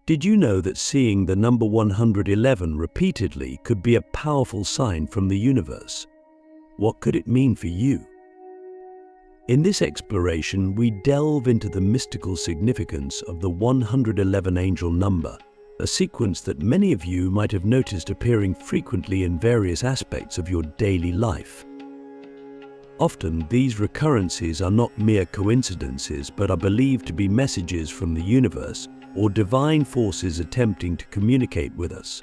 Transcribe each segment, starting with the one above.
Did you know that seeing the number 111 repeatedly could be a powerful sign from the universe? What could it mean for you? In this exploration, we delve into the mystical significance of the 111 angel number, a sequence that many of you might have noticed appearing frequently in various aspects of your daily life. Often, these recurrences are not mere coincidences, but are believed to be messages from the universe or divine forces attempting to communicate with us.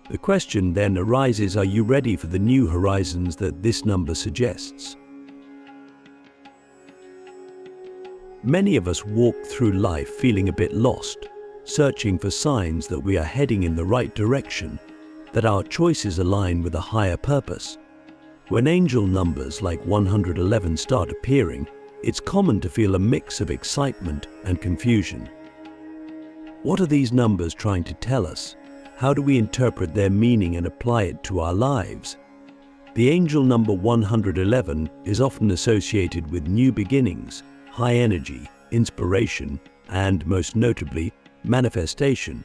The question then arises, are you ready for the new horizons that this number suggests? Many of us walk through life feeling a bit lost, searching for signs that we are heading in the right direction, that our choices align with a higher purpose. When angel numbers like 111 start appearing, it's common to feel a mix of excitement and confusion. What are these numbers trying to tell us? How do we interpret their meaning and apply it to our lives? The angel number 111 is often associated with new beginnings, high energy, inspiration, and most notably, manifestation.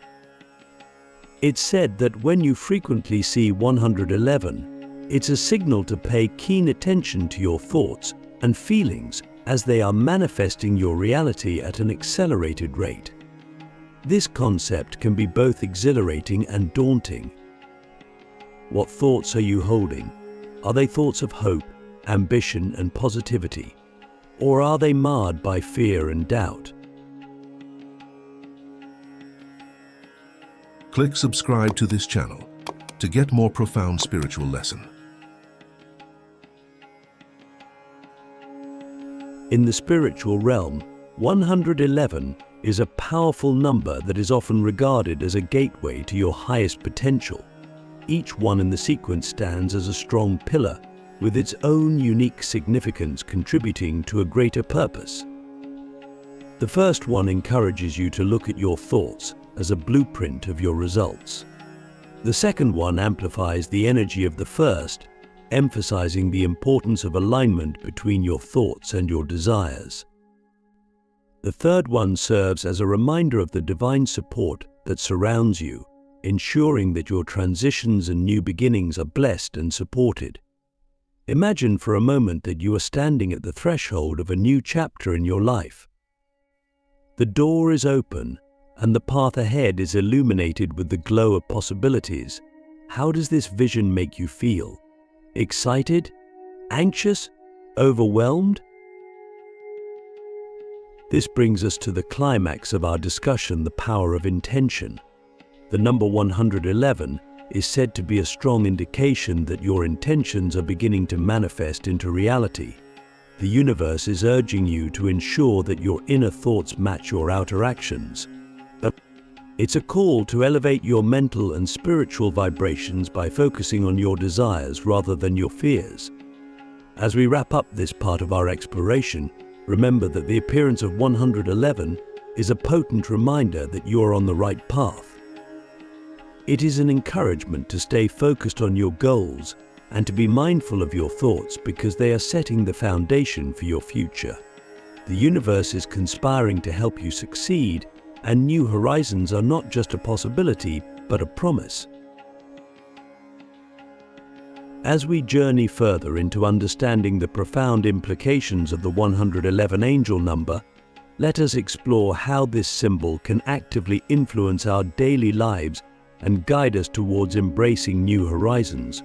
It's said that when you frequently see 111, it's a signal to pay keen attention to your thoughts and feelings as they are manifesting your reality at an accelerated rate. This concept can be both exhilarating and daunting. What thoughts are you holding? Are they thoughts of hope, ambition, and positivity? Or are they marred by fear and doubt? Click subscribe to this channel to get more profound spiritual lesson. In the spiritual realm, 111 is a powerful number that is often regarded as a gateway to your highest potential. Each one in the sequence stands as a strong pillar, with its own unique significance contributing to a greater purpose. The first one encourages you to look at your thoughts as a blueprint of your results. The second one amplifies the energy of the first, emphasizing the importance of alignment between your thoughts and your desires. The third one serves as a reminder of the divine support that surrounds you, ensuring that your transitions and new beginnings are blessed and supported. Imagine for a moment that you are standing at the threshold of a new chapter in your life. The door is open, and the path ahead is illuminated with the glow of possibilities. How does this vision make you feel? Excited? Anxious? Overwhelmed? This brings us to the climax of our discussion, the power of intention. The number 111 is said to be a strong indication that your intentions are beginning to manifest into reality. The universe is urging you to ensure that your inner thoughts match your outer actions. It's a call to elevate your mental and spiritual vibrations by focusing on your desires rather than your fears. As we wrap up this part of our exploration, remember that the appearance of 111 is a potent reminder that you are on the right path. It is an encouragement to stay focused on your goals and to be mindful of your thoughts because they are setting the foundation for your future. The universe is conspiring to help you succeed, and new horizons are not just a possibility, but a promise. As we journey further into understanding the profound implications of the 111 angel number, let us explore how this symbol can actively influence our daily lives and guide us towards embracing new horizons.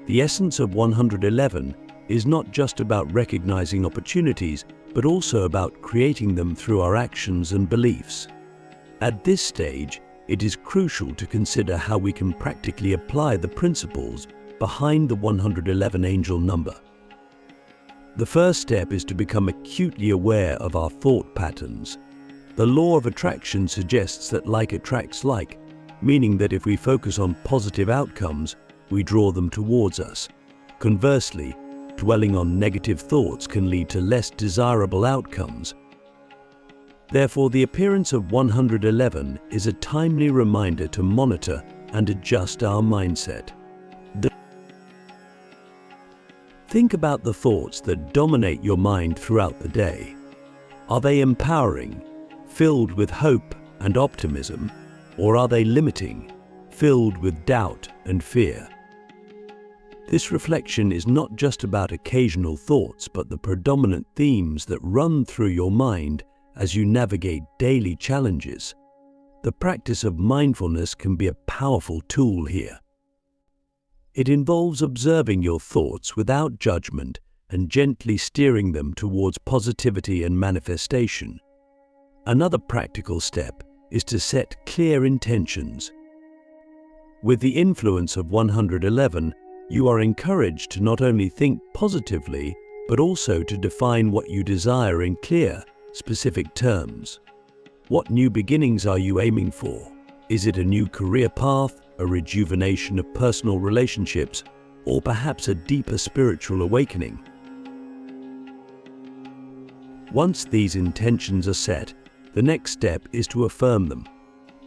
The essence of 111 is not just about recognizing opportunities, but also about creating them through our actions and beliefs. At this stage, it is crucial to consider how we can practically apply the principles behind the 111 angel number. The first step is to become acutely aware of our thought patterns. The law of attraction suggests that like attracts like, meaning that if we focus on positive outcomes, we draw them towards us. Conversely, dwelling on negative thoughts can lead to less desirable outcomes. Therefore, the appearance of 111 is a timely reminder to monitor and adjust our mindset. Think about the thoughts that dominate your mind throughout the day. Are they empowering, filled with hope and optimism, or are they limiting, filled with doubt and fear? This reflection is not just about occasional thoughts, but the predominant themes that run through your mind as you navigate daily challenges. The practice of mindfulness can be a powerful tool here. It involves observing your thoughts without judgment and gently steering them towards positivity and manifestation. Another practical step is to set clear intentions. With the influence of 111, you are encouraged to not only think positively, but also to define what you desire in clear, specific terms. What new beginnings are you aiming for? Is it a new career path, a rejuvenation of personal relationships, or perhaps a deeper spiritual awakening? Once these intentions are set, the next step is to affirm them.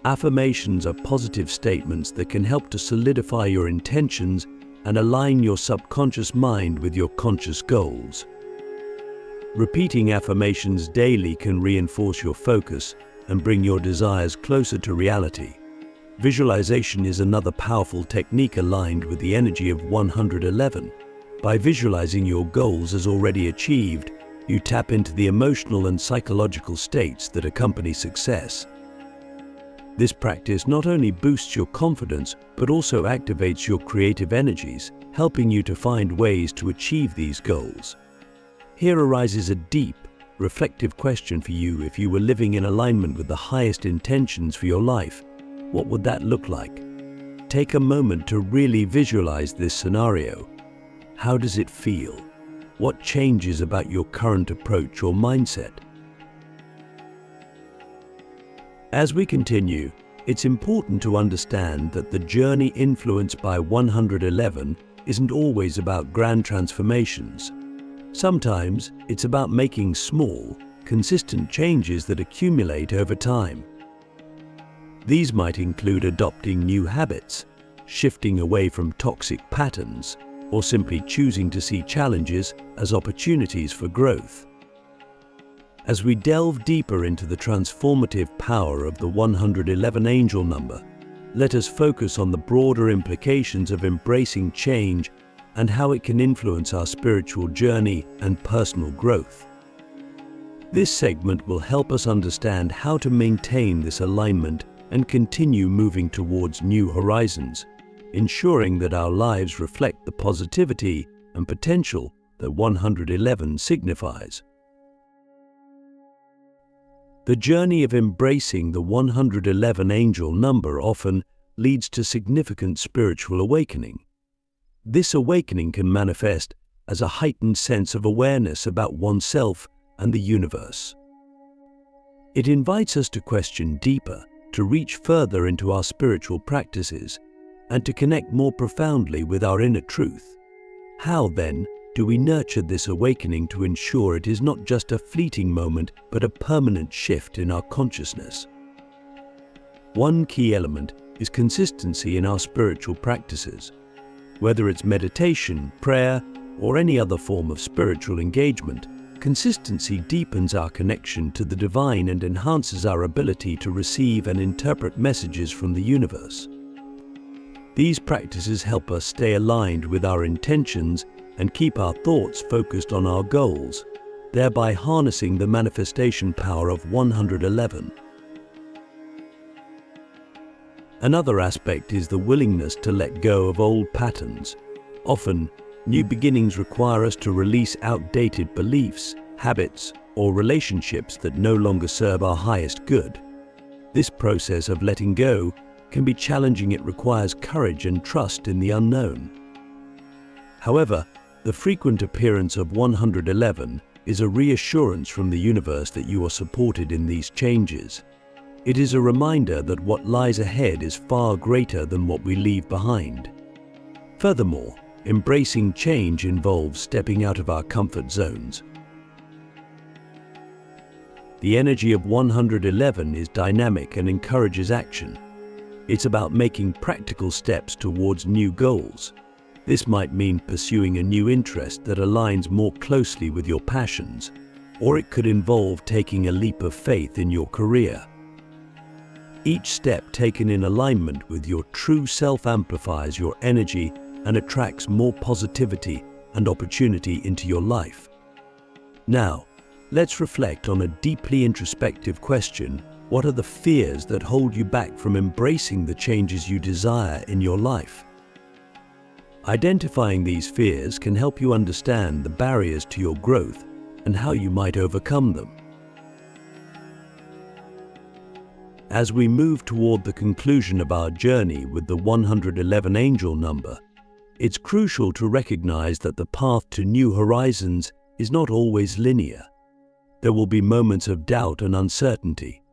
Affirmations are positive statements that can help to solidify your intentions and align your subconscious mind with your conscious goals. Repeating affirmations daily can reinforce your focus and bring your desires closer to reality. Visualization is another powerful technique aligned with the energy of 111. By visualizing your goals as already achieved, you tap into the emotional and psychological states that accompany success. This practice not only boosts your confidence, but also activates your creative energies, helping you to find ways to achieve these goals. Here arises a deep, reflective question for you. If you were living in alignment with the highest intentions for your life, what would that look like? Take a moment to really visualize this scenario. How does it feel? What changes about your current approach or mindset? As we continue, it's important to understand that the journey influenced by 111 isn't always about grand transformations. Sometimes it's about making small, consistent changes that accumulate over time. These might include adopting new habits, shifting away from toxic patterns, or simply choosing to see challenges as opportunities for growth. As we delve deeper into the transformative power of the 111 angel number, let us focus on the broader implications of embracing change and how it can influence our spiritual journey and personal growth. This segment will help us understand how to maintain this alignment and continue moving towards new horizons, ensuring that our lives reflect the positivity and potential that 111 signifies. The journey of embracing the 111 angel number often leads to significant spiritual awakening. This awakening can manifest as a heightened sense of awareness about oneself and the universe. It invites us to question deeper, to reach further into our spiritual practices, and to connect more profoundly with our inner truth. How, then, do we nurture this awakening to ensure it is not just a fleeting moment, but a permanent shift in our consciousness? One key element is consistency in our spiritual practices. Whether it's meditation, prayer, or any other form of spiritual engagement, consistency deepens our connection to the divine and enhances our ability to receive and interpret messages from the universe. These practices help us stay aligned with our intentions and keep our thoughts focused on our goals, thereby harnessing the manifestation power of 111. Another aspect is the willingness to let go of old patterns. Often, new beginnings require us to release outdated beliefs, habits, or relationships that no longer serve our highest good. This process of letting go can be challenging. It requires courage and trust in the unknown. However, the frequent appearance of 111 is a reassurance from the universe that you are supported in these changes. It is a reminder that what lies ahead is far greater than what we leave behind. Furthermore, embracing change involves stepping out of our comfort zones. The energy of 111 is dynamic and encourages action. It's about making practical steps towards new goals. This might mean pursuing a new interest that aligns more closely with your passions, or it could involve taking a leap of faith in your career. Each step taken in alignment with your true self amplifies your energy and attracts more positivity and opportunity into your life. Now, let's reflect on a deeply introspective question. What are the fears that hold you back from embracing the changes you desire in your life? Identifying these fears can help you understand the barriers to your growth and how you might overcome them. As we move toward the conclusion of our journey with the 111 angel number, it's crucial to recognize that the path to new horizons is not always linear. There will be moments of doubt and uncertainty.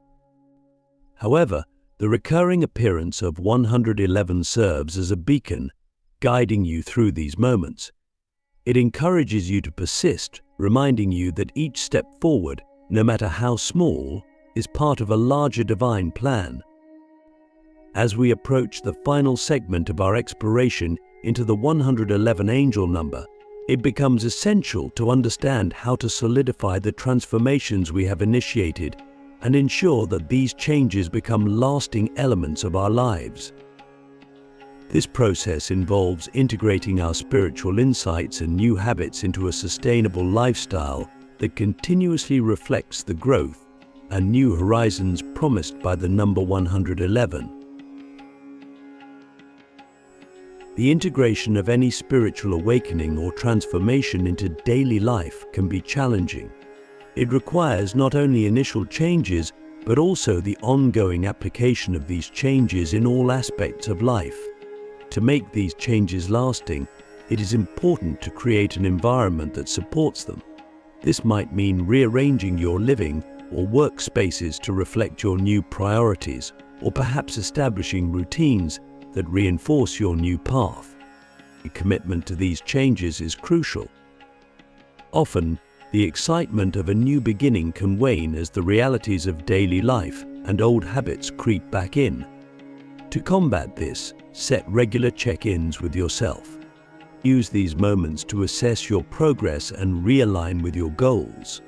However, the recurring appearance of 111 serves as a beacon, guiding you through these moments. It encourages you to persist, reminding you that each step forward, no matter how small, is part of a larger divine plan. As we approach the final segment of our exploration into the 111 angel number, it becomes essential to understand how to solidify the transformations we have initiated and ensure that these changes become lasting elements of our lives. This process involves integrating our spiritual insights and new habits into a sustainable lifestyle that continuously reflects the growth and new horizons promised by the number 111. The integration of any spiritual awakening or transformation into daily life can be challenging. It requires not only initial changes, but also the ongoing application of these changes in all aspects of life. To make these changes lasting, it is important to create an environment that supports them. This might mean rearranging your living or workspaces to reflect your new priorities, or perhaps establishing routines that reinforce your new path. A commitment to these changes is crucial. Often, the excitement of a new beginning can wane as the realities of daily life and old habits creep back in. To combat this, set regular check-ins with yourself. Use these moments to assess your progress and realign with your goals.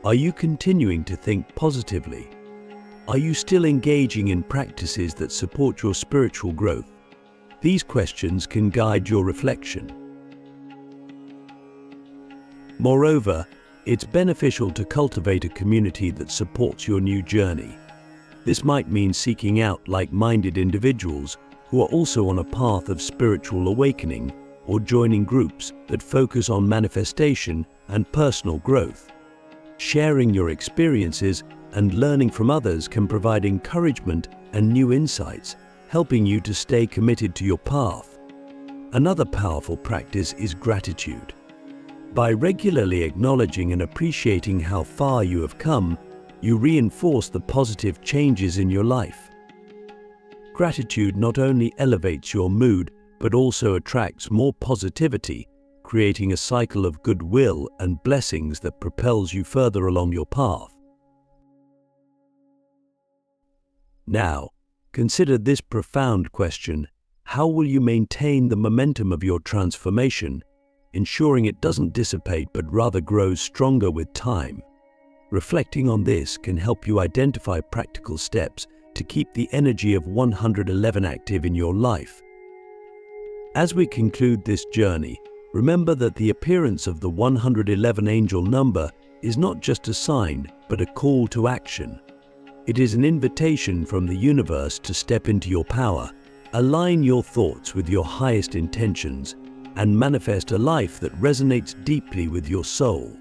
Are you continuing to think positively? Are you still engaging in practices that support your spiritual growth? These questions can guide your reflection. Moreover, it's beneficial to cultivate a community that supports your new journey. This might mean seeking out like-minded individuals who are also on a path of spiritual awakening, or joining groups that focus on manifestation and personal growth. Sharing your experiences and learning from others can provide encouragement and new insights, helping you to stay committed to your path. Another powerful practice is gratitude. By regularly acknowledging and appreciating how far you have come, you reinforce the positive changes in your life. Gratitude not only elevates your mood, but also attracts more positivity, creating a cycle of goodwill and blessings that propels you further along your path. Now, consider this profound question: how will you maintain the momentum of your transformation, ensuring it doesn't dissipate but rather grows stronger with time? Reflecting on this can help you identify practical steps to keep the energy of 111 active in your life. As we conclude this journey, remember that the appearance of the 111 angel number is not just a sign, but a call to action. It is an invitation from the universe to step into your power, align your thoughts with your highest intentions, and manifest a life that resonates deeply with your soul.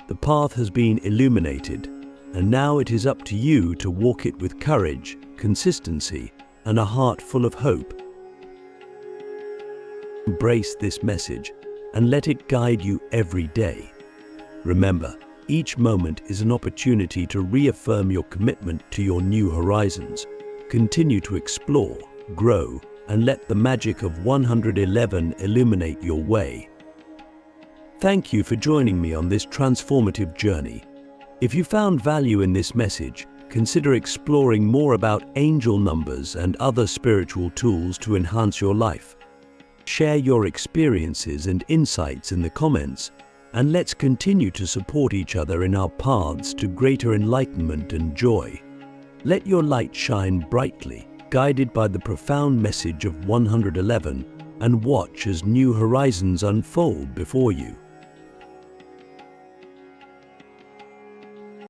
The path has been illuminated, and now it is up to you to walk it with courage, consistency, and a heart full of hope. Embrace this message and let it guide you every day. Remember, each moment is an opportunity to reaffirm your commitment to your new horizons. Continue to explore, grow, and let the magic of 111 illuminate your way. Thank you for joining me on this transformative journey. If you found value in this message, consider exploring more about angel numbers and other spiritual tools to enhance your life. Share your experiences and insights in the comments, and let's continue to support each other in our paths to greater enlightenment and joy. Let your light shine brightly, guided by the profound message of 111, and watch as new horizons unfold before you.